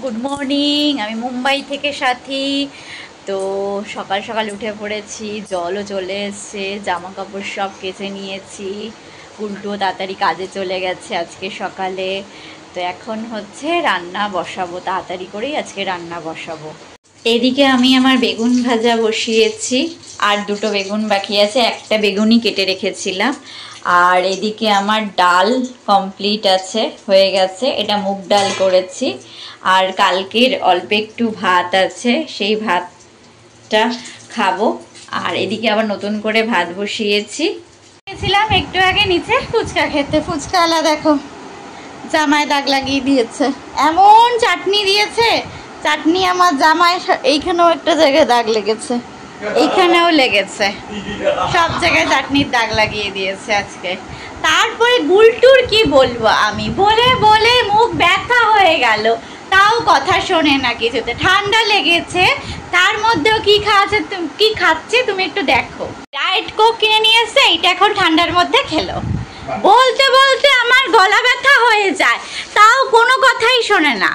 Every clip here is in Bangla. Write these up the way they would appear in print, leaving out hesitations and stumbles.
Good morning. আমি মুম্বাই থেকে সাথী। তো সকাল সকাল উঠে পড়েছি, জলও চলে এসছে, জামা কাপড় সব কেচে নিয়েছি। উল্টোও তাড়াতাড়ি কাজে চলে গেছে আজকে সকালে। তো এখন হচ্ছে রান্না বসাবো, তাড়াতাড়ি করেই আজকে রান্না বসাবো। এদিকে আমি আমার বেগুন ভাজা বসিয়েছি, আর দুটো বেগুন বাকি আছে, একটা বেগুনই কেটে রেখেছিলাম। আর এদিকে আমার ডাল কমপ্লিট আছে, হয়ে গেছে। এটা মুগ ডাল করেছি, আর কালকের অল্প একটু ভাত আছে, সেই ভাতটা খাবো। আর এদিকে আবার নতুন করে ভাত বসিয়েছি। গেছিলাম একটু আগে নিচে ফুচকা খেতে, ফুচকাওয়ালা দেখো জামায় দাগ লাগিয়ে দিয়েছে, এমন চাটনি দিয়েছে। চাটনি আমার জামায় এইখানেও একটা জায়গায় দাগ লেগেছে, এইখানেও লেগেছে, সব জায়গায় চাটনির দাগ লাগিয়ে দিয়েছে আজকে। তারপরে গুলটুর কি বলবো আমি, বলে বলে মুখ ব্যথা হয়ে গেল, তাও কথা শোনে না কিছুতে। ঠান্ডা লেগেছে, তার মধ্যেও কি খাচ্ছে তুমি একটু দেখো। ডায়েট কোক কিনে নিয়ে এসছে, এইটা এখন ঠান্ডার মধ্যে খেলো। বলতে বলতে আমার গলা ব্যথা হয়ে যায়, তাও কোনো কথাই শোনে না।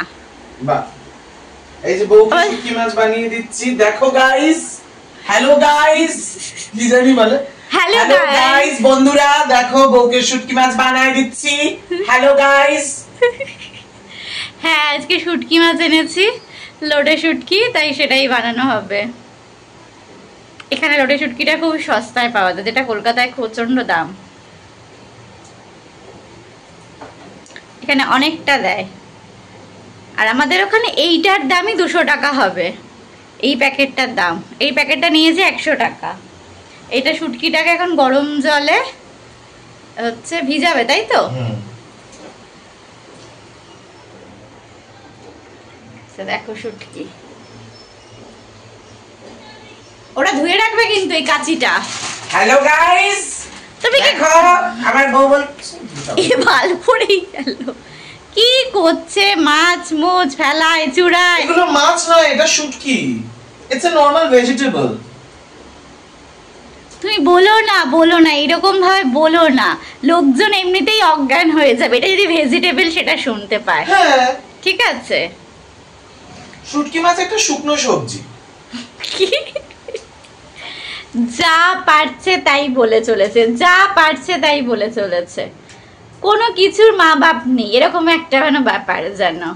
এই যে বউকে শুটকি মাছ বানিয়ে দিচ্ছি, দেখো গাইস। হ্যালো গাইস, কি জানি বলে, হ্যালো গাইস বন্ধুরা, দেখো বউকে শুটকি মাছ বানিয়ে দিচ্ছি। Hello guys. হ্যাঁ, আজকে শুটকি মাছ এনেছি, লোটে শুটকি, তাই সেটাই বানানো হবে। এখানে লোটে শুটকিটা খুব সস্তায় পাওয়া যায়, যেটা কলকাতায় প্রচন্ড দাম। এখানে অনেকটা দেয়, আর আমাদের ওখানে এইটার দামই 200 টাকা হবে, এই প্যাকেটটার দাম। এই প্যাকেটটা নিয়েছে 100 টাকা। এইটা শুটকিটাকে এখন গরম জলে হচ্ছে ভিজাবে, তাই তো? দেখো শুটকি, ওটা ধুয়ে রাখবে কিন্তু এই কাঁচিটা। হ্যালো গাইস, তুমি দেখো আমার বউ বলছে এ ভালো করেই গেল, কি করছে, মাছ মোজ ফেলায় চুড়ায়। এগুলো মাছ নয়, এটা শুটকি, ইটস আ নরমাল ভেজিটেবল। তুমি বলো না এরকম ভাবে বলো না, লোকজন এমনিতেই অজ্ঞান হয়ে যাবে। এটা যদি ভেজিটেবল সেটা শুনতে পায়। হ্যাঁ ঠিক আছে, শুটকি মাছ একটা শুকনো সবজি। যা পারছে তাই বলে চলেছে, যা পারছে তাই বলে চলেছে। কোনো কিছুর মা বাপ নেই, এরকম একটা ব্যাপার জানো।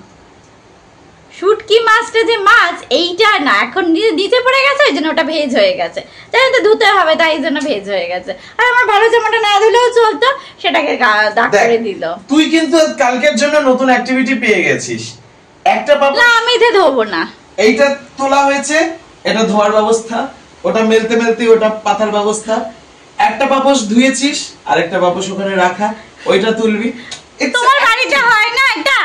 শুটকি মাছটা যে মাছ এইটা না, এখন নিচে পড়ে গেছে, ওই জন্য ওটা ভেজ হয়ে গেছে। তাই তো ধুতে হবে, তাই জন্য ভেজ হয়ে গেছে। আর আমার ভালো জামাটা না ধুলেও চলতো, সেটাকে দাগ করে দিল। তুই কিন্তু কালকের জন্য নতুন অ্যাক্টিভিটি পেয়ে গেছিস। একটা পাপোশ, না আমি ধোবো না, এইটা তোলা হয়েছে, এটা ধোয়ার ব্যবস্থা, ওটা মেলতে মেলতে ওটা পাতার ব্যবস্থা। একটা পাপোশ ধুয়েছিস, আরেকটা পাপোশ ওখানে রাখা, ওইটা তুলবি। তোমার বাড়িতে হয় না এটা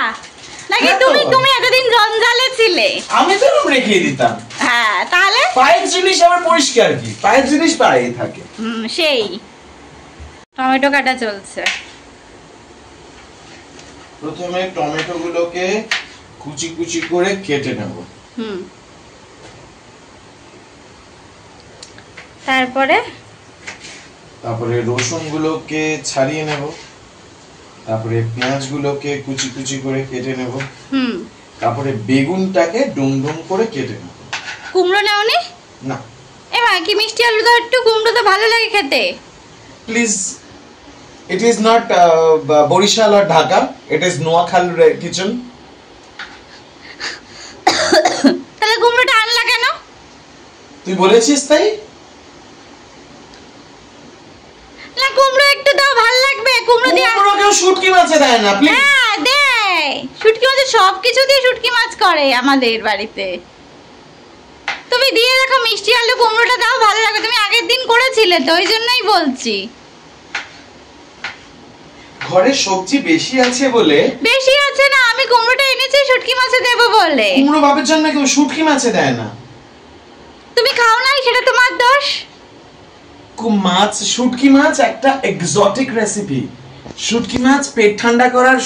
নাকি? তুমি এতদিন জঞ্জালে ছিলে, আমি তো রুম রেখে দিতাম। হ্যাঁ, তাহলে পায়ের জিনিস আবার পরিষ্কার, কি পায়ের জিনিস পায়েই থাকে। সেই টমেটো কাটা চলছে। প্রথমে টমেটো গুলোকে কুচি কুচি করে কেটে নেব। তারপরে রসুন গুলোকে ছাড়িয়ে নেব। তারপরে পেঁয়াজ গুলোকে কুচি কুচি করে কেটে নেব। তারপরে বেগুনটাকে ডুম ডুম করে কেটে নেব। কুমড়ো নাওনি? না। এমা কি মিষ্টি আলু দাও একটু, কুমড়ো তো ভালো লাগে খেতে। Please, it is not Barishal আর Dhaka, it is Noakhali kitchen. তাহলে কুমড়োটা আনলা কেন? তুই বলেছিস তাই? না, কুমড়ো একটু দাও, ভালো লাগবে। কুমড়ো দিয়ে কুমড়ো কেউ শুটকি মাছে দেয় না, প্লিজ। হ্যাঁ দেয়, শুটকি মাছে সবকিছু দিয়ে শুটকি মাছ করে আমাদের বাড়িতে। তুমি দিয়ে দেখো, মিষ্টি আলু কুমড়োটা দাও, ভালো লাগবে। তুমি আগের দিন করেছিলে তো, ওই জন্যই বলছি। ঘরে সবজি বেশি আছে বলে। বেশি আছে না, আমি কুমড়োটা এনেছি শুটকি মাছে দেব বলে। কুমড়ো বাপের জন্য কেউ শুটকি মাছে দেয় না। তুমি খাও নাই, সেটা তোমার দোষ। মাছ, শুটকি মাছ একটা এক্সোটিক রেসিপি। শুটকি মাছ পেট ঠান্ডা করার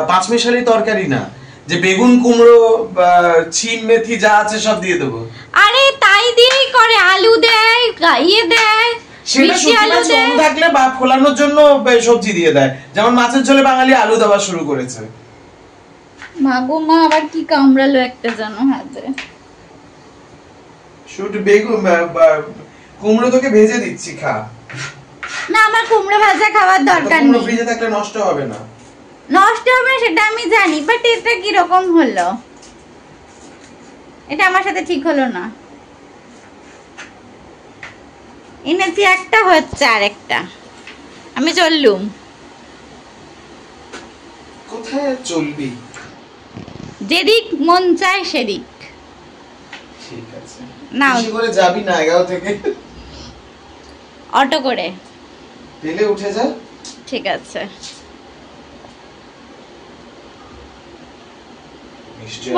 পাঁচমিশালি তরকারি না, যে বেগুন কুমড়ো ছিম মেথি যা আছে সব দিয়ে দেবো। আরে তাই দিয়েই করে, আলু দেয়, ইয়ে দেয়, সেটা শুটকি মাছ কম থাকলে বা ফোলানোর জন্য সবজি দিয়ে দেয়। যেমন মাছের ঝোলে বাঙালি আলু দেওয়া শুরু করেছে। মাগো মা আবার কি কামড়ালো একটা জানো হাতে। শুট বেগুন কুমড়ো তোকে ভেজে দিচ্ছি, খা। না আমার কুমড়ো ভাজা খাওয়ার দরকার নেই। কুমড়ো ফ্রিজে থাকলে নষ্ট হবে না। নষ্ট হবে না সেটা আমি জানি, বাট এটা কি রকম হলো? এটা আমার সাথে ঠিক হলো না। এনেছি একটা, হচ্ছে আরেকটা। আমি চললুম। কোথায় চলবি? যেদিক মন চায় সেদিক। ঠিক আছে। না বেশি করে যাবি না 11 থেকে। অটো করে পেলে উঠে যা। ঠিক আছে।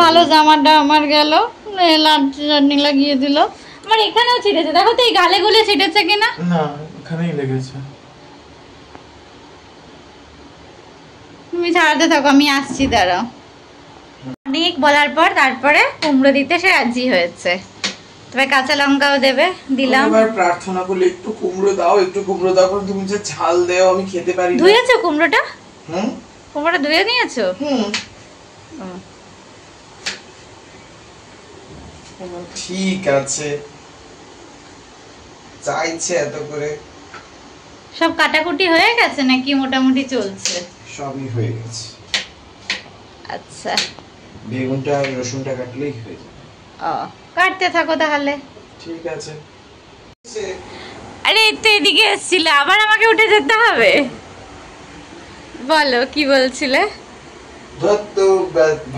ভালো জামাটা আমার গেল, লাড্ডি লাগিয়ে দিল। আমার এখানেও ছিটেছে, দেখো তো এই গালে গুলে ছিটেছে কিনা। না এখানেই লেগেছে। তুমি ছাড়াতে থাকো, আমি আসছি, দাঁড়াও। অনেক বলার পর তারপরে কুমড়ো দিতে সে রাজি হয়েছে। তবে কাঁচা লঙ্কাও দেবে, দিলাম। এবার প্রার্থনা করলে একটু কুমড়ো দাও, একটু কুমড়ো দাও, কারণ তুমি যে ঝাল দেও আমি খেতে পারি না। ধুয়েছো কুমড়োটা? হুম, কুমড়োটা ধুয়ে নিয়েছো? হুম। ঠিক আছে, চাইছে এত করে। সব কাটাকুটি হয়ে গেছে নাকি মোটামুটি চলছে? সবই হয়ে গেছে। আচ্ছা, বেগুনটা আর রসুনটা কাটলেই হয়ে যাবে। ও কাটতে থাকো তাহলে। ঠিক আছে। আরে তো এদিকে এসেছিলে, আবার আমাকে উঠে যেতে হবে? বলো কি বলছিলে? ধর তো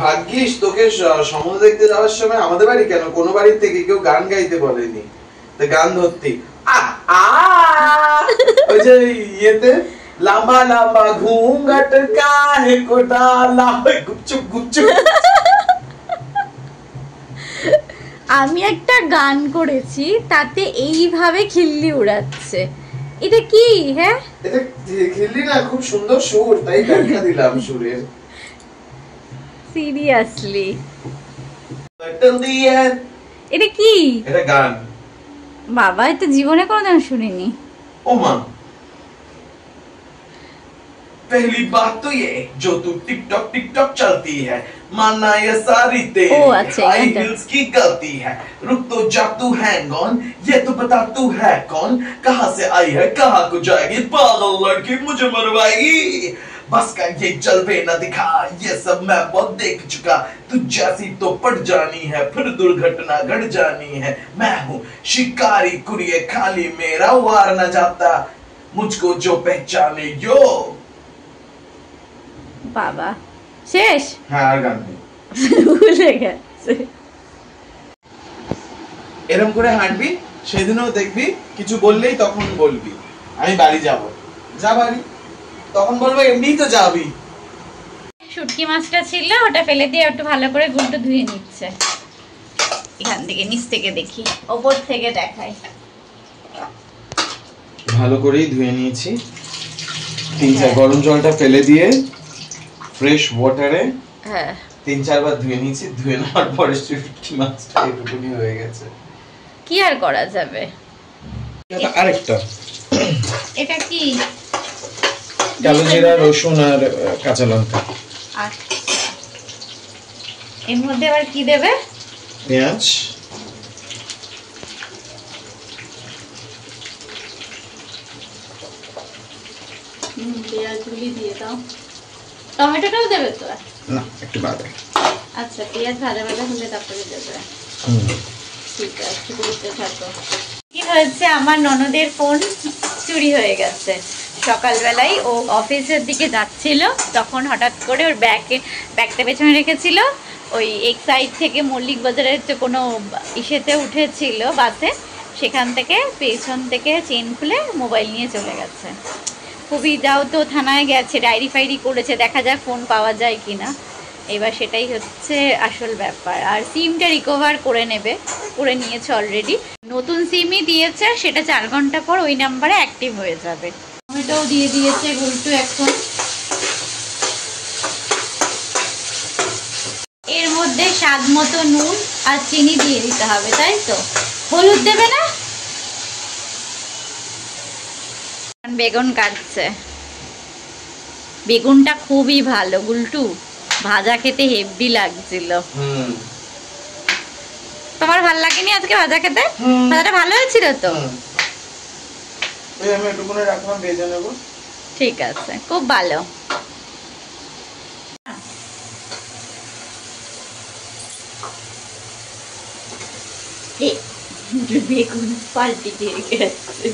ভাগ্যিস তোকে সমুদ্র দেখতে যাওয়ার সময় আমাদের বাড়ি কেন, কোনো বাড়ির থেকে কেউ গান গাইতে বলেনি, তো গান ধরতি। ওই যে ইয়েতে লম্বা লম্বা ঘুমঘট কাহে কো ডালা, গুপচুপ গুপচুপ। আমি একটা গান করেছি, তাতে এইভাবে খিল্লি উড়াচ্ছে। এটা কি? হ্যাঁ এটা খিল্লি না, খুব সুন্দর সুর, তাই ব্যাখ্যা দিলাম সুরের। সিরিয়াসলি দিয়ে এটা কি? এটা গান। বাবা এটা জীবনে কোনোদিন শুনিনি। ओ माँ, पहली बात तो ये जो तू टिकटॉक चलती है, मानना ये सारी तेरी हाई हील्स की गलती है। रुक तो जा, तू हैंग ऑन, ये तो बता तू है कौन, कहाँ से आई है कहाँ को जाएगी, पागल लड़की मुझे मरवाएगी। बस का ये जलवे न दिखा, ये सब मैं बहुत देख चुका, तू जैसी तो पड़ जानी है, फिर दुर्घटना घट जानी है। मैं हूँ शिकारी कुरिये, खाली मेरा वार न जाता, मुझको जो पहचाने यो। बाबा শেষ? হ্যাঁ আর গান নেই। ভুলে গেছে। এরকম করে হাঁটবি, সেদিনও দেখবি কিছু বললেই তখন বলবি আমি বাড়ি যাব। যা বাড়ি, তখন বলবো এমনিই তো যাবি। শুটকি মাছটা ছিল, ওটা ফেলে দিয়ে একটু ভালো করে গুলটা ধুয়ে নিচ্ছে। এখান থেকে নিচ থেকে দেখি, ওপর থেকে দেখাই। ভালো করেই ধুয়ে নিয়েছি, 3-4 গরম জলটা ফেলে দিয়ে ফ্রেশ ওয়াটারে হ্যাঁ 3-4 বার ধুয়ে নিয়েছি। ধুয়ে নেওয়ার পরে শুটকি মাছটা এটুকুনি হয়ে গেছে। কি আর করা যাবে। আরেকটা, এটা কি? কালো জিরা, রসুন আর কাঁচা লঙ্কা। আচ্ছা, এর মধ্যে আবার কি দেবে? পেঁয়াজ, পেঁয়াজগুলি দিয়ে দাও। টমেটোটাও দেবে তো? না একটু বাদে। আচ্ছা, পেঁয়াজ ভাজা ভাজা হলে তারপরে দেবে। ঠিক আছে, বুঝতে থাকো। কি হয়েছে, আমার ননদের ফোন চুরি হয়ে গেছে। সকালবেলায় ও অফিসের দিকে যাচ্ছিল, তখন হঠাৎ করে ওর ব্যাগটা পেছনে রেখেছিল। ওই এক সাইড থেকে মল্লিক বাজারের যে কোনো ইসেতে উঠেছিল বাসে, সেখান থেকে পেছন থেকে চেন খুলে মোবাইল নিয়ে চলে গেছে। খুবই, যাও তো থানায় গেছে, ডায়েরি ফাইরি করেছে, দেখা যাক ফোন পাওয়া যায় কি না। এবার সেটাই হচ্ছে আসল ব্যাপার। আর সিমটা রিকভার করে নেবে, করে নিয়েছে অলরেডি। নতুন সিমই দিয়েছে, সেটা 4 ঘন্টা পর ওই নাম্বারে অ্যাক্টিভ হয়ে যাবে। টমেটোও দিয়ে দিয়েছে গুলটু এখন। এর মধ্যে স্বাদ মতো নুন আর চিনি দিয়ে দিতে হবে, তাই তো? হলুদ দেবে না? বেগুন কাটছে, বেগুনটা খুবই ভালো গুলটু, ভাজা খেতে হেভি লাগছিল। তোমার ভালো লাগেনি আজকে ভাজা খেতে? ভাজাটা ভালো হয়েছিল তো? আমি একটুখানি রাখলাম, ভেজে নেব। ঠিক আছে, খুব ভালো। বেগুন পাল্টি দিয়ে গেছে,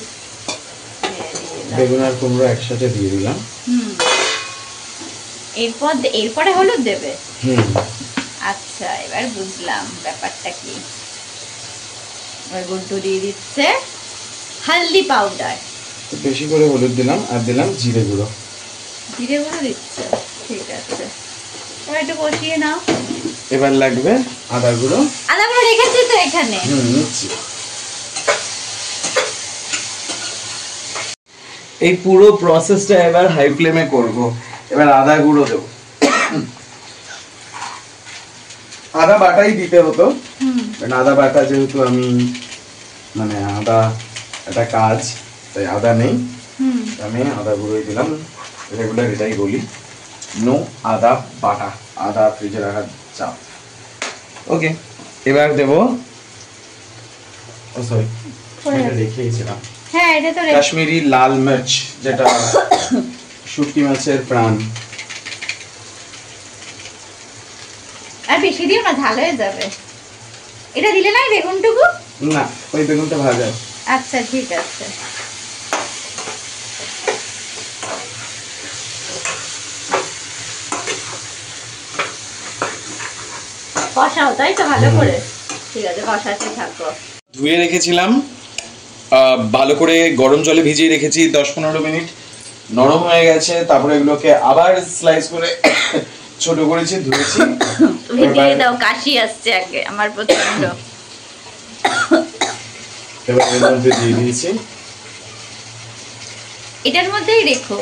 বেগুন আর কুমড়ো একসাথে দিয়ে দিলাম। এরপরে হলুদ দেবে? আচ্ছা, এবার বুঝলাম ব্যাপারটা কি। এবার গুড্ডু দিয়ে দিচ্ছে হলদি পাউডার, বেশি করে হলুদ দিলাম, আর দিলাম জিরে গুঁড়ো। জিরে গুঁড়ো দিচ্ছে, ঠিক আছে। এবার একটু কষিয়ে নাও। এবার লাগবে আদা গুঁড়ো। আদা গুঁড়ো রেখেছি তো এখানে। নিচ্ছি। এই পুরো প্রসেসটা এবার হাই ফ্লেমে করব। এবার আদা গুঁড়ো দেব। আদা বাটাই দিতে হতো, আদা বাটা যেহেতু আমি মানে আদা এটা কাজ, তাই আদা নেই, আমি আদা গুঁড়োই দিলাম। রেগুলার এটাই বলি, নো আদা বাটা, আদা ফ্রিজে রাখার চাপ। ওকে, এবার দেব, ও সরি এটা রেখেছিলাম, হ্যাঁ এটা তো কাশ্মীরি লাল মির্চ, যেটা শুটকি মাছের প্রাণ। আর বেশি দিও না, ঝাল হয়ে যাবে। এটা দিলে না বেগুনটুকু? না, ওই বেগুনটা ভাজা। আচ্ছা ঠিক আছে। কষাও, তাই তো ভালো করে? ঠিক আছে, কষাতে থাকো। ধুয়ে রেখেছিলাম, ভালো করে গরম জলে ভিজিয়ে রেখেছি 10-15 মিনিট, নরম হয়ে গেছে। তারপরে এগুলোকে আবার স্লাইস করে ছোট করেছি, ধুয়েছি। দিয়ে দাও, কাশি আসছে আগে আমার প্রচন্ড। এবার এর মধ্যে দিয়ে দিয়েছি। এটার মধ্যেই রেখো,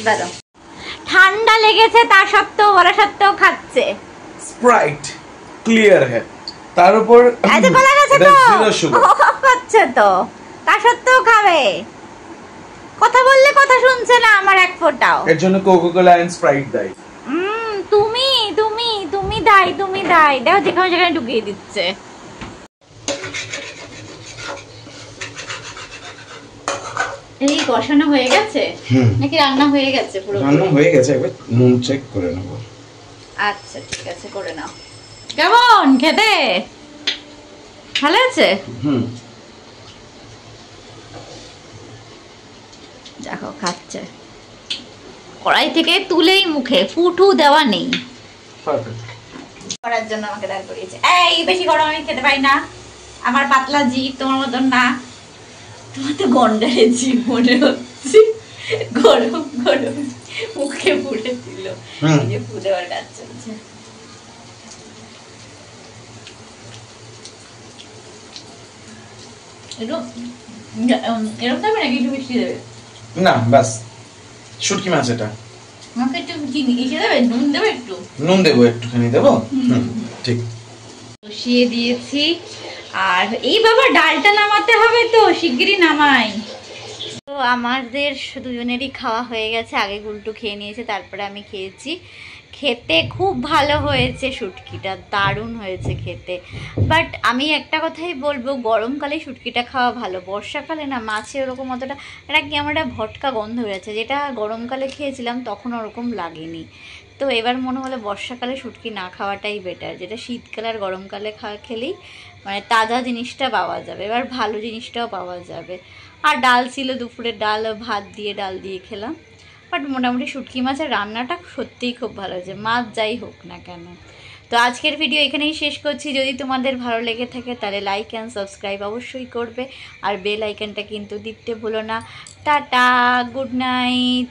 দাঁড়াও। ঠান্ডা লেগেছে তা সত্ত্বেও বলা সত্ত্বেও খাচ্ছে। স্প্রাইট ক্লিয়ার है, তার উপর আচ্ছা গলা গেছে তো, জিরো সুগার খাচ্ছে তো, তা সত্ত্বেও খাবে। কথা বললে কথা শুনছে না আমার এক ফোঁটাও। এর জন্য কোকা-কোলা এন্ড স্প্রাইট দাই। তুমি তুমি তুমি দাই, তুমি দাই, দেখো যেখানে যেখানে ঢুকিয়ে দিচ্ছে। এই কষানো হয়ে গেছে নাকি রান্না হয়ে গেছে? পুরো রান্না হয়ে গেছে, একবার নুন চেক করে নেব। আচ্ছা ঠিক আছে, করে নাও। কেমন খেতে? ভালো আছে? দেখো খাচ্ছে, কড়াই থেকে তুলেই মুখে, ফুটু দেওয়া নেই। করার জন্য আমাকে দাঁড় করিয়েছে। এই বেশি গরম আমি খেতে পাই না, আমার পাতলা জিভ, তোমার মতন না। তোমার তো গন্ডারে জিভ মনে হচ্ছে, গরম গরম মুখে পুড়ে দিল। এই যে ফু দেওয়ার কাজ চলছে। এরকম দেবে নাকি একটু মিষ্টি দেবে? না বাস, শুটকি মাছ এটা। আমাকে একটু চিনি এসে দেবে, নুন দেবে একটু? নুন দেবো, একটুখানি দেবো। ঠিক, বসিয়ে দিয়েছি। আর এই বাবা ডালটা নামাতে হবে তো, শিগগিরই নামাই। তো আমাদের দুজনেরই খাওয়া হয়ে গেছে, আগে গুলটু খেয়ে নিয়েছে, তারপরে আমি খেয়েছি। খেতে খুব ভালো হয়েছে, শুটকিটা দারুণ হয়েছে খেতে। বাট আমি একটা কথাই বলবো, গরমকালে শুটকিটা খাওয়া ভালো, বর্ষাকালে না মাছে ওরকম অতটা, এটা কি আমার একটা ভটকা গন্ধ হয়েছে, যেটা গরমকালে খেয়েছিলাম তখন ওরকম লাগেনি। তো এবার মনে হলো বর্ষাকালে শুটকি না খাওয়াটাই বেটার, যেটা শীতকালে আর গরমকালে খেলেই মানে তাজা জিনিসটা পাওয়া যাবে, এবার ভালো জিনিসটাও পাওয়া যাবে। আর ডাল ছিল, দুপুরে ডাল ভাত দিয়ে ডাল দিয়ে খেলাম। বাট মোটামুটি শুটকি মাছের রান্নাটা সত্যিই খুব ভালো হয়েছে, মাছ যাই হোক না কেন। তো আজকের ভিডিও এখানেই শেষ করছি। যদি তোমাদের ভালো লেগে থাকে তাহলে লাইক অ্যান্ড সাবস্ক্রাইব অবশ্যই করবে, আর বেল আইকনটা কিন্তু দিতে ভুলো না। Tata, good night.